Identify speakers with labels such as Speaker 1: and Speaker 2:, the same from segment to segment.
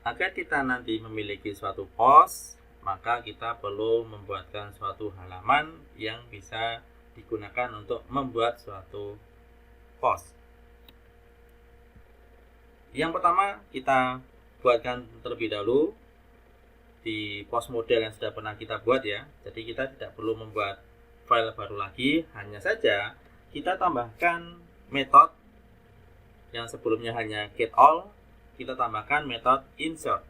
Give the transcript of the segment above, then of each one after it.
Speaker 1: Agar kita nanti memiliki suatu post, maka kita perlu membuatkan suatu halaman yang bisa digunakan untuk membuat suatu post. Yang pertama, kita buatkan terlebih dahulu di post model yang sudah pernah kita buat ya. Jadi kita tidak perlu membuat file baru lagi, hanya saja kita tambahkan metode yang sebelumnya hanya get all, kita tambahkan metode insert.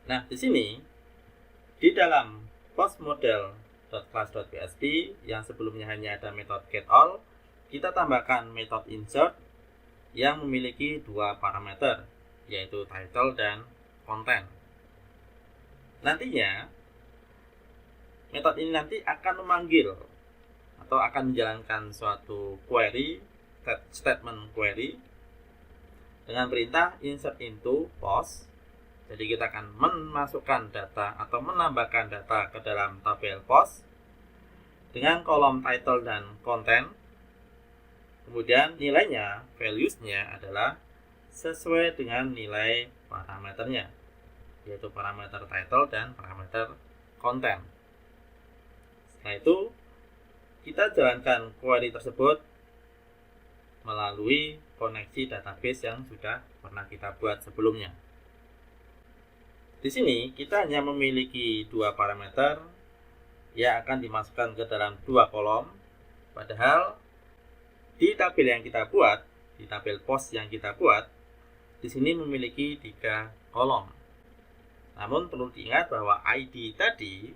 Speaker 1: Nah, di sini di dalam post model.class.php yang sebelumnya hanya ada metode get all, kita tambahkan metode insert yang memiliki dua parameter, yaitu title dan content. Nantinya metode ini nanti akan memanggil atau akan menjalankan suatu query, statement query dengan perintah insert into post. Jadi kita akan memasukkan data atau menambahkan data ke dalam tabel post dengan kolom title dan content. Kemudian nilainya, values-nya adalah sesuai dengan nilai parameternya, yaitu parameter title dan parameter content. Setelah itu kita jalankan query tersebut melalui koneksi database yang sudah pernah kita buat sebelumnya. Di sini kita hanya memiliki dua parameter yang akan dimasukkan ke dalam dua kolom, padahal di tabel yang kita buat, di tabel post yang kita buat, di sini memiliki 3 kolom. Namun perlu diingat bahwa ID tadi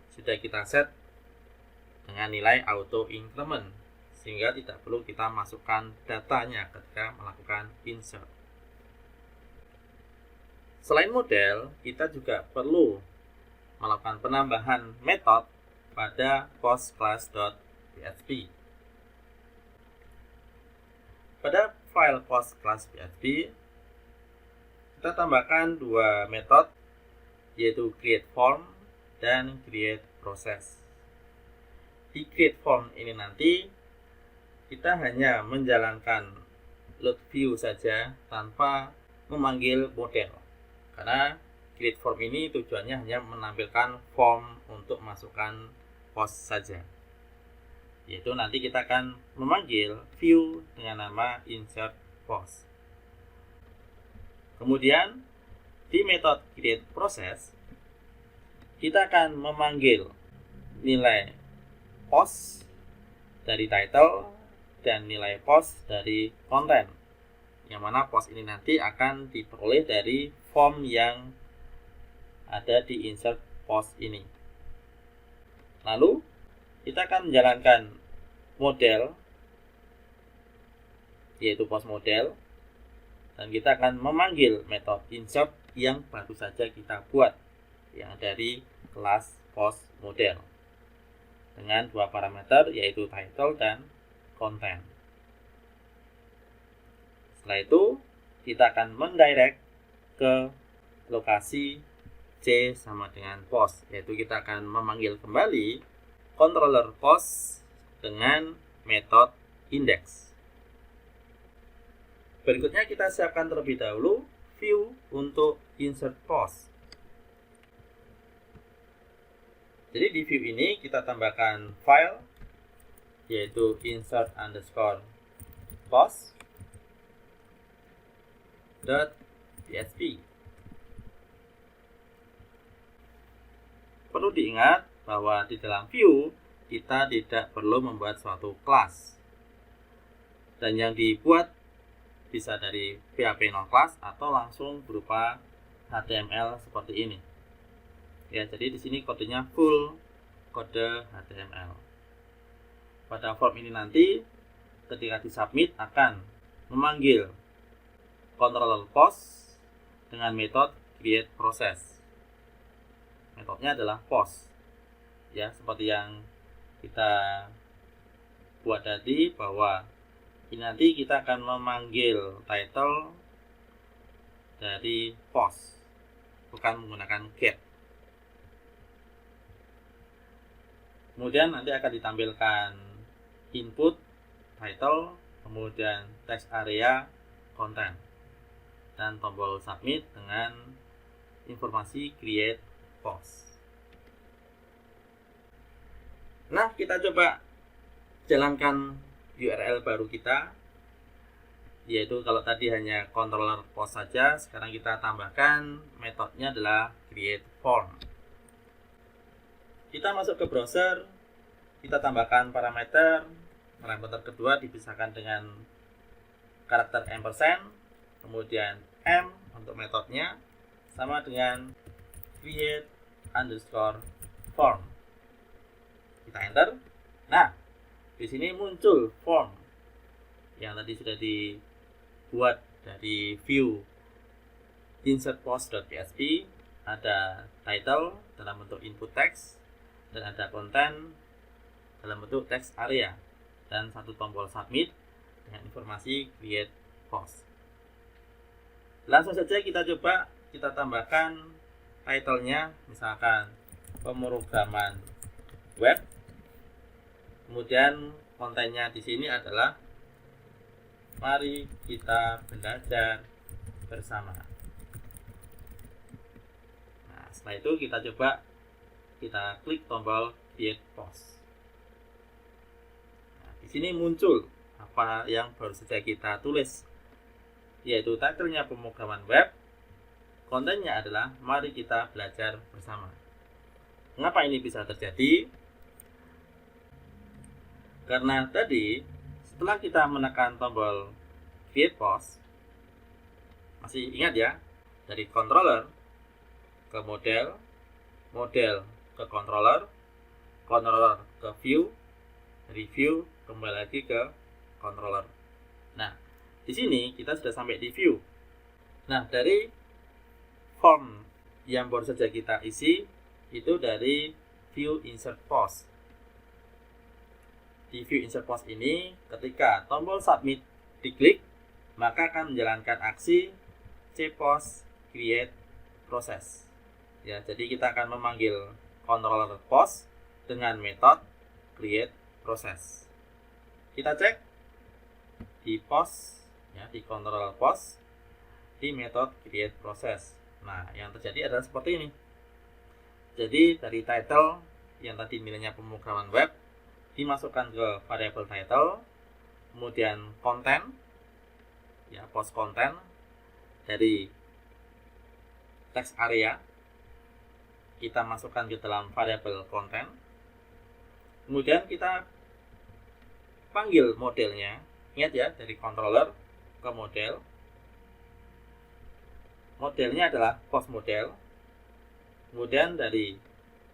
Speaker 1: sudah kita set dengan nilai auto increment, sehingga tidak perlu kita masukkan datanya ketika melakukan insert. Selain model, kita juga perlu melakukan penambahan metode pada postclass.php. Pada file postclass.php, kita tambahkan dua metode, yaitu create form dan create process. Di create form ini nanti kita hanya menjalankan load view saja tanpa memanggil model, karena create form ini tujuannya hanya menampilkan form untuk masukkan post saja, yaitu nanti kita akan memanggil view dengan nama insert post. Kemudian di metode create process kita akan memanggil nilai post dari title dan nilai post dari content, yang mana post ini nanti akan diperoleh dari form yang ada di insert post ini. Lalu kita akan menjalankan model, yaitu post model, dan kita akan memanggil metode insert yang baru saja kita buat, yang dari kelas post model, dengan dua parameter, yaitu title dan content. Setelah itu kita akan mendirect ke lokasi C sama dengan post, yaitu kita akan memanggil kembali controller post dengan metode index. Berikutnya kita siapkan terlebih dahulu view untuk insert post. Jadi di view ini kita tambahkan file, yaitu insert underscore post.php. Perlu diingat bahwa di dalam view kita tidak perlu membuat suatu kelas, dan yang dibuat bisa dari PHP non class atau langsung berupa HTML seperti ini. Ya, jadi di sini kodenya full kode HTML. Pada form ini nanti ketika disubmit akan memanggil controller post dengan metode create process. Metodenya adalah post. Ya, seperti yang kita buat tadi, bahwa ini nanti kita akan memanggil title dari post, bukan menggunakan get. Kemudian nanti akan ditampilkan input title, kemudian text area content. dan tombol submit dengan informasi create post. Nah, kita coba jalankan URL baru kita, yaitu kalau tadi hanya controller post saja, sekarang kita tambahkan metodenya adalah create form. Kita masuk ke browser, kita tambahkan parameter kedua dipisahkan dengan karakter ampersand, kemudian M untuk metodenya, sama dengan create_form. Kita enter. Nah, di sini muncul form yang tadi sudah dibuat dari view insertPost.php. Ada title dalam bentuk input text dan ada content dalam bentuk text area dan satu tombol submit dengan informasi create post. Langsung saja kita coba kita tambahkan title-nya, misalkan pemrograman web. Kemudian kontennya di sini adalah mari kita belajar bersama. Nah, setelah itu kita coba kita klik tombol create post. Nah, di sini muncul apa yang baru saja kita tulis, yaitu title-nya pemrograman web, kontennya adalah mari kita belajar bersama. Mengapa ini bisa terjadi? Karena tadi setelah kita menekan tombol create post, masih ingat ya, dari controller ke model, model ke controller, controller ke view, dari view kembali lagi ke controller. Nah, di sini kita sudah sampai di view. Nah, dari form yang baru saja kita isi itu dari view insert post. Di view insert post ini, ketika tombol submit diklik, maka akan menjalankan aksi cpost create process. Ya, jadi kita akan memanggil controller post dengan metode create process. Kita cek di post, ya, di controller post, di metode create process. Nah, yang terjadi adalah seperti ini. Jadi dari title yang tadi nilainya pemrograman web dimasukkan ke variabel title, kemudian konten, ya, post konten dari text area kita masukkan ke dalam variabel konten, kemudian kita panggil modelnya. Ingat ya, dari controller ke model, modelnya adalah post model, kemudian dari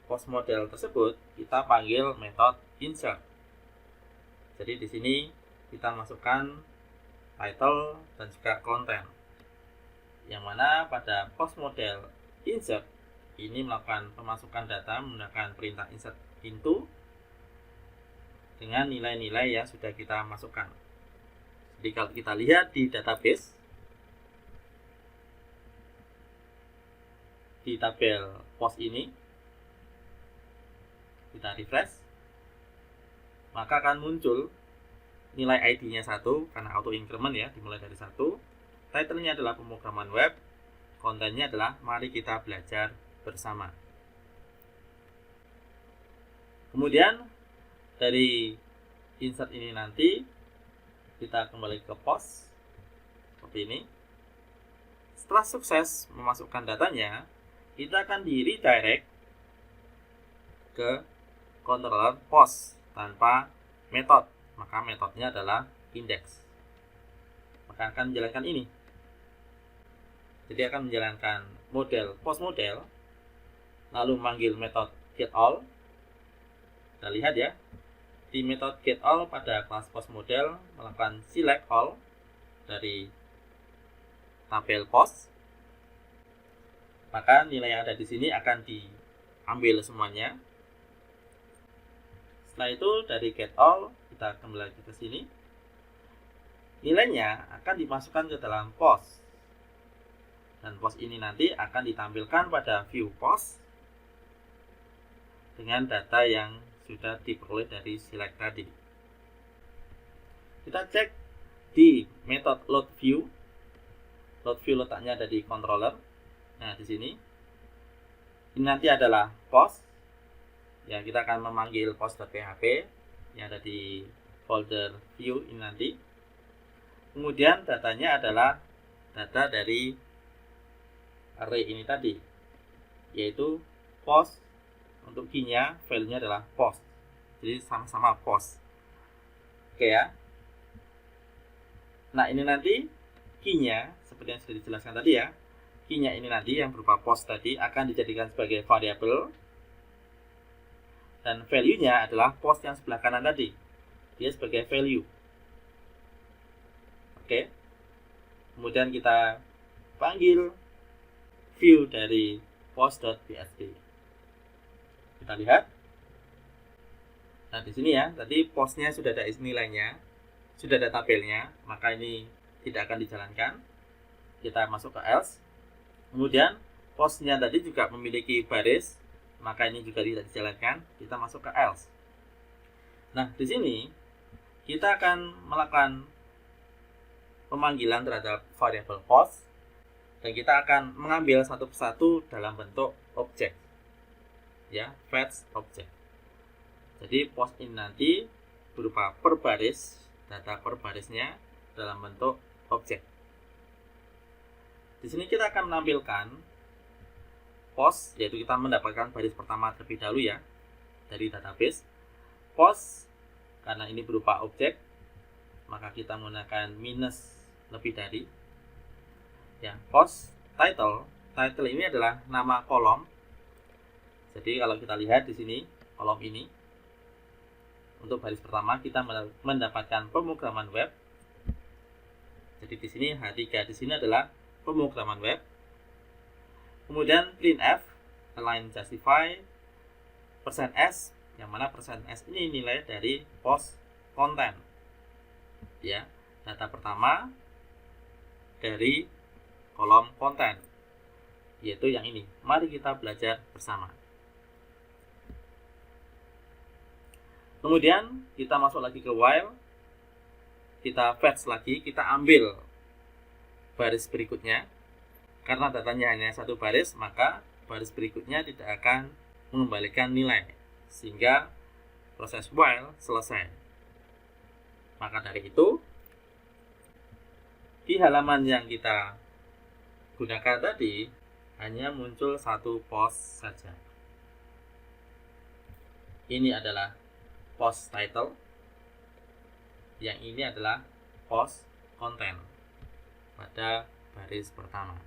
Speaker 1: post model tersebut kita panggil metode insert. Jadi di sini kita masukkan title dan juga konten, yang mana pada post model insert ini melakukan pemasukan data menggunakan perintah insert into dengan nilai-nilai yang sudah kita masukkan. Jadi kalau kita lihat di database, di tabel post ini, kita refresh, maka akan muncul nilai ID-nya 1 karena auto increment, ya, dimulai dari 1. Title-nya adalah pemrograman web, kontennya adalah mari kita belajar bersama. Kemudian dari insert ini nanti kita kembali ke post seperti ini. Setelah sukses memasukkan datanya, kita akan di redirect ke controller post tanpa metode, maka metodenya adalah index. Maka akan menjalankan ini. Jadi akan menjalankan model post model, lalu manggil metode getAll. Kita lihat ya, di metode getAll pada kelas post model melakukan select all dari tabel post, maka nilai yang ada di sini akan diambil semuanya. Setelah itu dari getAll kita kembali lagi ke sini, nilainya akan dimasukkan ke dalam post, dan post ini nanti akan ditampilkan pada view post dengan data yang sudah diperoleh dari select tadi. Kita cek di metode load view load view letaknya ada di controller. Nah, di sini ini nanti adalah post. Ya, kita akan memanggil post.php yang ada di folder view ini nanti. Kemudian datanya adalah data dari array ini tadi, yaitu post. Untuk key-nya, value-nya adalah post. Jadi sama-sama post. Oke ya. Nah, ini nanti key-nya seperti yang sudah dijelaskan tadi ya. Key-nya ini nanti yang berupa post tadi akan dijadikan sebagai variabel. Dan value-nya adalah post yang sebelah kanan tadi. Dia sebagai value. Oke. Kemudian kita panggil view dari post.php. Kita lihat. Nah, di sini ya, tadi postnya sudah ada nilainya, sudah ada tabelnya, maka ini tidak akan dijalankan. Kita masuk ke else. Kemudian postnya tadi juga memiliki baris, maka ini juga tidak dijalankan. Kita masuk ke else. Nah, di sini kita akan melakukan pemanggilan terhadap variabel post, dan kita akan mengambil satu persatu dalam bentuk objek. Ya, fetch object. Jadi post ini nanti berupa per baris, data per barisnya dalam bentuk objek. Di sini kita akan menampilkan post, yaitu kita mendapatkan baris pertama terlebih dahulu ya dari database. Post karena ini berupa objek, maka kita menggunakan minus lebih dari. Ya, post title. Title ini adalah nama kolom. Jadi kalau kita lihat di sini kolom ini, untuk baris pertama kita mendapatkan pemrograman web. Jadi di sini H3 di sini adalah pemrograman web. Kemudian printf, align justify, %s, yang mana %s ini nilai dari post content. Ya, data pertama dari kolom konten, yaitu yang ini. Mari kita belajar bersama. Kemudian kita masuk lagi ke while, kita fetch lagi, kita ambil baris berikutnya. Karena datanya hanya satu baris, maka baris berikutnya tidak akan mengembalikan nilai, sehingga proses while selesai. Maka dari itu, di halaman yang kita gunakan tadi hanya muncul satu post saja. Ini adalah post title, yang ini adalah post content pada baris pertama.